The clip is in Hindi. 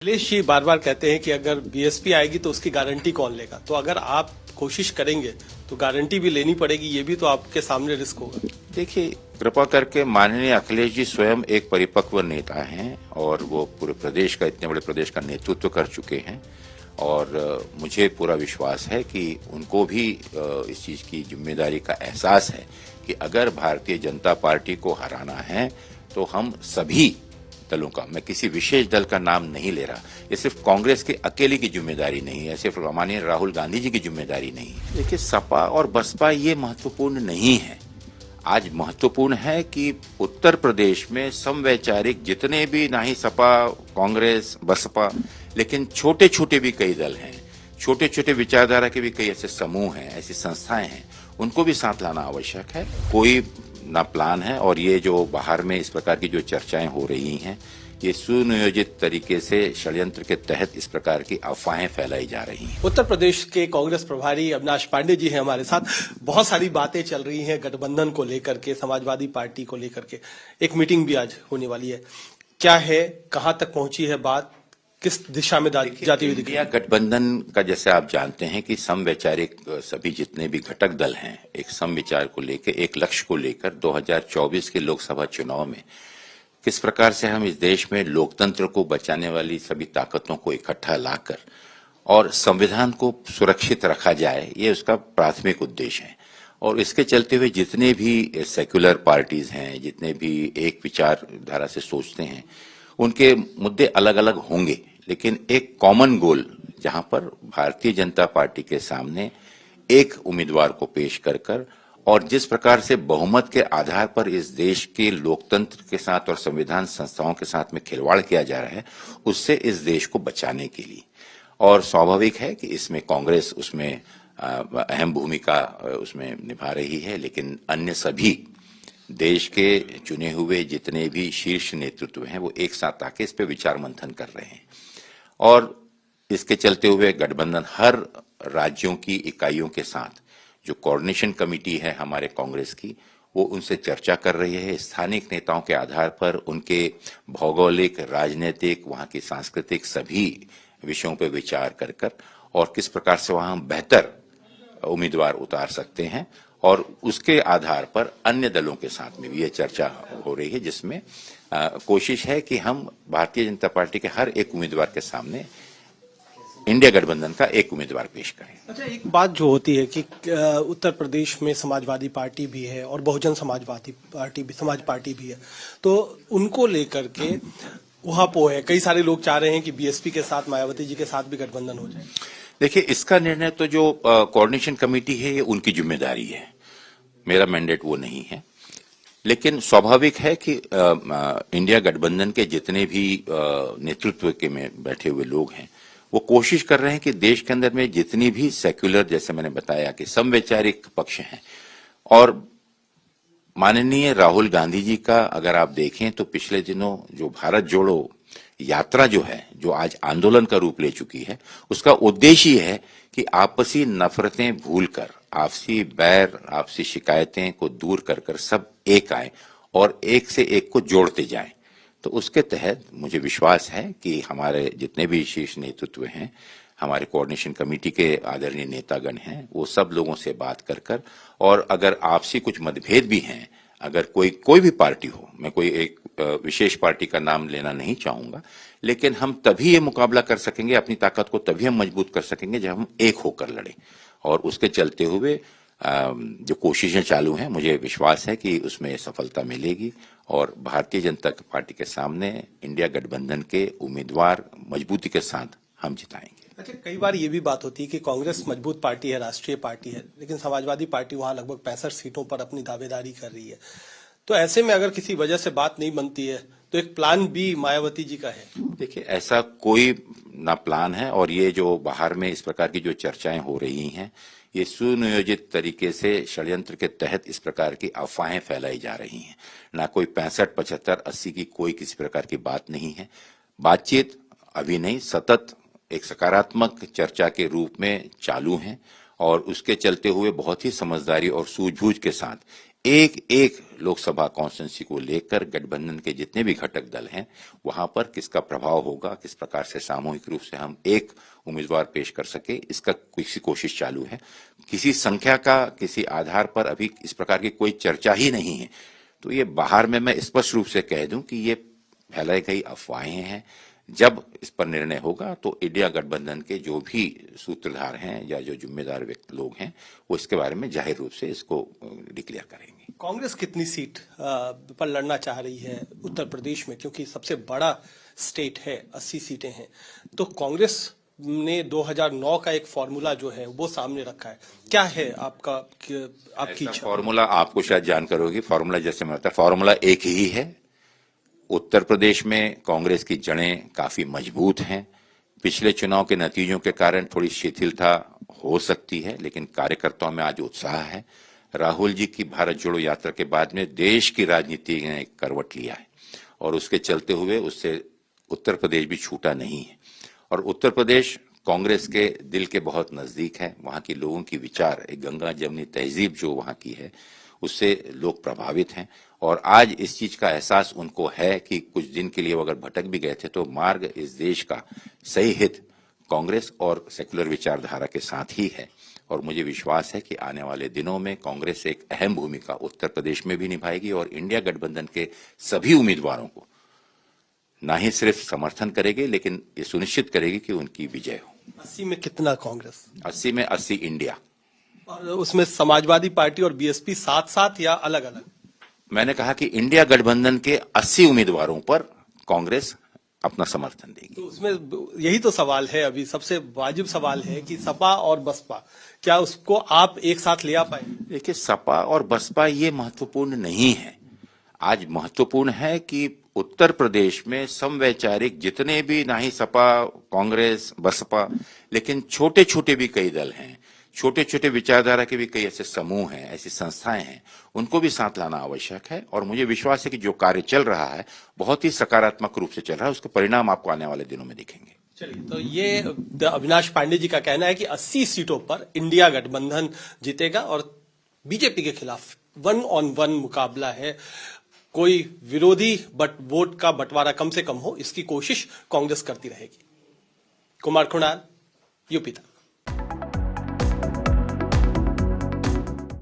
अखिलेश जी बार बार कहते हैं कि अगर बीएसपी आएगी तो उसकी गारंटी कौन लेगा। तो अगर आप कोशिश करेंगे तो गारंटी भी लेनी पड़ेगी, ये भी तो आपके सामने रिस्क होगा। देखिए, कृपा करके माननीय अखिलेश जी स्वयं एक परिपक्व नेता हैं और वो पूरे प्रदेश का, इतने बड़े प्रदेश का नेतृत्व कर चुके हैं और मुझे पूरा विश्वास है कि उनको भी इस चीज की जिम्मेदारी का एहसास है कि अगर भारतीय जनता पार्टी को हराना है तो हम सभी दलों का, मैं किसी विशेष दल का नाम नहीं ले रहा, ये सिर्फ कांग्रेस के अकेले की जिम्मेदारी नहीं है, सिर्फ माननीय राहुल गांधी जी की जिम्मेदारी नहीं है। देखिए, सपा और बसपा ये महत्वपूर्ण नहीं है। आज महत्वपूर्ण है कि उत्तर प्रदेश में समवैचारिक जितने भी, ना ही सपा, कांग्रेस, बसपा, लेकिन छोटे छोटे भी कई दल हैं, छोटे छोटे विचारधारा के भी कई ऐसे समूह हैं, ऐसी संस्थाएं हैं, उनको भी साथ लाना आवश्यक है। कोई ना प्लान है और ये जो बाहर में इस प्रकार की जो चर्चाएं हो रही हैं, ये सुनियोजित तरीके से षड्यंत्र के तहत इस प्रकार की अफवाहें फैलाई जा रही हैं। उत्तर प्रदेश के कांग्रेस प्रभारी अविनाश पांडे जी हैं हमारे साथ। बहुत सारी बातें चल रही हैं गठबंधन को लेकर के, समाजवादी पार्टी को लेकर के। एक मीटिंग भी आज होने वाली है, क्या है, कहां तक पहुंची है बात, किस दिशा में जाती हुई दिखती है? गठबंधन का, जैसे आप जानते हैं कि समवैचारिक सभी जितने भी घटक दल हैं, एक समविचार को लेकर, एक लक्ष्य को लेकर 2024 के लोकसभा चुनाव में किस प्रकार से हम इस देश में लोकतंत्र को बचाने वाली सभी ताकतों को इकट्ठा लाकर और संविधान को सुरक्षित रखा जाए, ये उसका प्राथमिक उद्देश्य है। और इसके चलते हुए जितने भी सेक्युलर पार्टीज हैं, जितने भी एक विचारधारा से सोचते हैं, उनके मुद्दे अलग अलग होंगे, लेकिन एक कॉमन गोल, जहां पर भारतीय जनता पार्टी के सामने एक उम्मीदवार को पेश कर और जिस प्रकार से बहुमत के आधार पर इस देश के लोकतंत्र के साथ और संविधान संस्थाओं के साथ में खिलवाड़ किया जा रहा है, उससे इस देश को बचाने के लिए। और स्वाभाविक है कि इसमें कांग्रेस उसमें अहम भूमिका उसमें निभा रही है, लेकिन अन्य सभी देश के चुने हुए जितने भी शीर्ष नेतृत्व हैं, वो एक साथ आके इस पे विचार मंथन कर रहे हैं। और इसके चलते हुए गठबंधन हर राज्यों की इकाइयों के साथ, जो कोऑर्डिनेशन कमेटी है हमारे कांग्रेस की, वो उनसे चर्चा कर रही है। स्थानिक नेताओं के आधार पर उनके भौगोलिक, राजनीतिक, वहां की सांस्कृतिक सभी विषयों पर विचार कर और किस प्रकार से वहां बेहतर उम्मीदवार उतार सकते हैं, और उसके आधार पर अन्य दलों के साथ में भी ये चर्चा हो रही है, जिसमें कोशिश है कि हम भारतीय जनता पार्टी के हर एक उम्मीदवार के सामने इंडिया गठबंधन का एक उम्मीदवार पेश करें। अच्छा, एक बात जो होती है कि उत्तर प्रदेश में समाजवादी पार्टी भी है और बहुजन समाज पार्टी भी है, तो उनको लेकर के उहापोह है। कई सारे लोग चाह रहे हैं कि बीएसपी के साथ, मायावती जी के साथ भी गठबंधन हो जाए। देखिए, इसका निर्णय तो जो कोऑर्डिनेशन कमेटी है, ये उनकी जिम्मेदारी है, मेरा मैंडेट वो नहीं है। लेकिन स्वाभाविक है कि इंडिया गठबंधन के जितने भी नेतृत्व के में बैठे हुए लोग हैं, वो कोशिश कर रहे हैं कि देश के अंदर में जितनी भी सेक्युलर, जैसे मैंने बताया कि समवैचारिक पक्ष हैं, और माननीय राहुल गांधी जी का अगर आप देखें तो पिछले दिनों जो भारत जोड़ो यात्रा जो है, जो आज आंदोलन का रूप ले चुकी है, उसका उद्देश्य ये है कि आपसी नफरतें भूलकर, आपसी बैर, आपसी शिकायतें को दूर कर सब एक आए और एक से एक को जोड़ते जाएं। तो उसके तहत मुझे विश्वास है कि हमारे जितने भी शीर्ष नेतृत्व हैं, हमारे कोऑर्डिनेशन कमेटी के आदरणीय नेतागण हैं, वो सब लोगों से बात कर और अगर आपसी कुछ मतभेद भी हैं, अगर कोई भी पार्टी हो, मैं कोई एक विशेष पार्टी का नाम लेना नहीं चाहूंगा, लेकिन हम तभी ये मुकाबला कर सकेंगे, अपनी ताकत को तभी हम मजबूत कर सकेंगे जब हम एक होकर लड़ें। और उसके चलते हुए जो कोशिशें चालू हैं, मुझे विश्वास है कि उसमें सफलता मिलेगी और भारतीय जनता पार्टी के सामने इंडिया गठबंधन के उम्मीदवार मजबूती के साथ हम जिताएंगे। अच्छा, कई बार ये भी बात होती है कि कांग्रेस मजबूत पार्टी है, राष्ट्रीय पार्टी है, लेकिन समाजवादी पार्टी वहां लगभग 65 सीटों पर अपनी दावेदारी कर रही है। तो ऐसे में अगर किसी वजह से बात नहीं बनती है तो एक प्लान बी मायावती जी का है। देखिए, ऐसा कोई ना प्लान है और ये जो बाहर में इस प्रकार की जो चर्चाएं हो रही हैं, ये सुनियोजित तरीके से षड्यंत्र के तहत इस प्रकार की अफवाहें फैलाई जा रही हैं। ना कोई 65, 75, 80 की कोई किसी प्रकार की बात नहीं है। बातचीत अभी नहीं, सतत एक सकारात्मक चर्चा के रूप में चालू है और उसके चलते हुए बहुत ही समझदारी और सूझबूझ के साथ एक एक लोकसभा कॉन्स्टिट्यूंसी को लेकर गठबंधन के जितने भी घटक दल हैं वहां पर किसका प्रभाव होगा, किस प्रकार से सामूहिक रूप से हम एक उम्मीदवार पेश कर सके, इसका किसी कोशिश चालू है। किसी संख्या का किसी आधार पर अभी इस प्रकार की कोई चर्चा ही नहीं है। तो ये बाहर में मैं स्पष्ट रूप से कह दूं कि ये फैलाई गई अफवाहें हैं। जब इस पर निर्णय होगा तो इंडिया गठबंधन के जो भी सूत्रधार हैं या जो जिम्मेदार व्यक्ति लोग हैं वो इसके बारे में जाहिर रूप से इसको डिक्लेयर करेंगे। कांग्रेस कितनी सीट पर लड़ना चाह रही है उत्तर प्रदेश में, क्योंकि सबसे बड़ा स्टेट है, 80 सीटें हैं, तो कांग्रेस ने 2009 का एक फॉर्मूला जो है वो सामने रखा है। क्या है आपकी इच्छा? फॉर्मूला आपको शायद जानकर होगी। फॉर्मूला जैसे मैं बताया, फॉर्मूला एक ही है। उत्तर प्रदेश में कांग्रेस की जड़ें काफी मजबूत हैं। पिछले चुनाव के नतीजों के कारण थोड़ी शिथिलता हो सकती है, लेकिन कार्यकर्ताओं में आज उत्साह है। राहुल जी की भारत जोड़ो यात्रा के बाद में देश की राजनीति ने एक करवट लिया है और उसके चलते हुए उससे उत्तर प्रदेश भी छूटा नहीं है। और उत्तर प्रदेश कांग्रेस के दिल के बहुत नजदीक है। वहां के लोगों की विचार, एक गंगा जमनी तहजीब जो वहां की है, उससे लोग प्रभावित हैं। और आज इस चीज का एहसास उनको है कि कुछ दिन के लिए वो अगर भटक भी गए थे तो मार्ग इस देश का सही हित कांग्रेस और सेक्युलर विचारधारा के साथ ही है। और मुझे विश्वास है कि आने वाले दिनों में कांग्रेस एक अहम भूमिका उत्तर प्रदेश में भी निभाएगी और इंडिया गठबंधन के सभी उम्मीदवारों को न ही सिर्फ समर्थन करेगी लेकिन ये सुनिश्चित करेगी कि उनकी विजय हो। 80 में कितना कांग्रेस? 80 में 80 इंडिया। और उसमें समाजवादी पार्टी और बीएसपी साथ साथ या अलग अलग? मैंने कहा कि इंडिया गठबंधन के 80 उम्मीदवारों पर कांग्रेस अपना समर्थन देगी। तो उसमें यही तो सवाल है, अभी सबसे वाजिब सवाल है कि सपा और बसपा, क्या उसको आप एक साथ ले आ पाएंगे? देखिए, सपा और बसपा ये महत्वपूर्ण नहीं है। आज महत्वपूर्ण है कि उत्तर प्रदेश में समवैचारिक जितने भी, ना ही सपा, कांग्रेस, बसपा, लेकिन छोटे छोटे भी कई दल हैं, छोटे छोटे विचारधारा के भी कई ऐसे समूह हैं, ऐसी संस्थाएं हैं, उनको भी साथ लाना आवश्यक है। और मुझे विश्वास है कि जो कार्य चल रहा है बहुत ही सकारात्मक रूप से चल रहा है, उसके परिणाम आपको आने वाले दिनों में दिखेंगे। चलिए, तो ये अविनाश पांडे जी का कहना है कि 80 सीटों पर इंडिया गठबंधन जीतेगा और बीजेपी के खिलाफ 1 on 1 मुकाबला है। कोई विरोधी वोट का बंटवारा कम से कम हो, इसकी कोशिश कांग्रेस करती रहेगी। कुमार खुणाल, यूपी तक।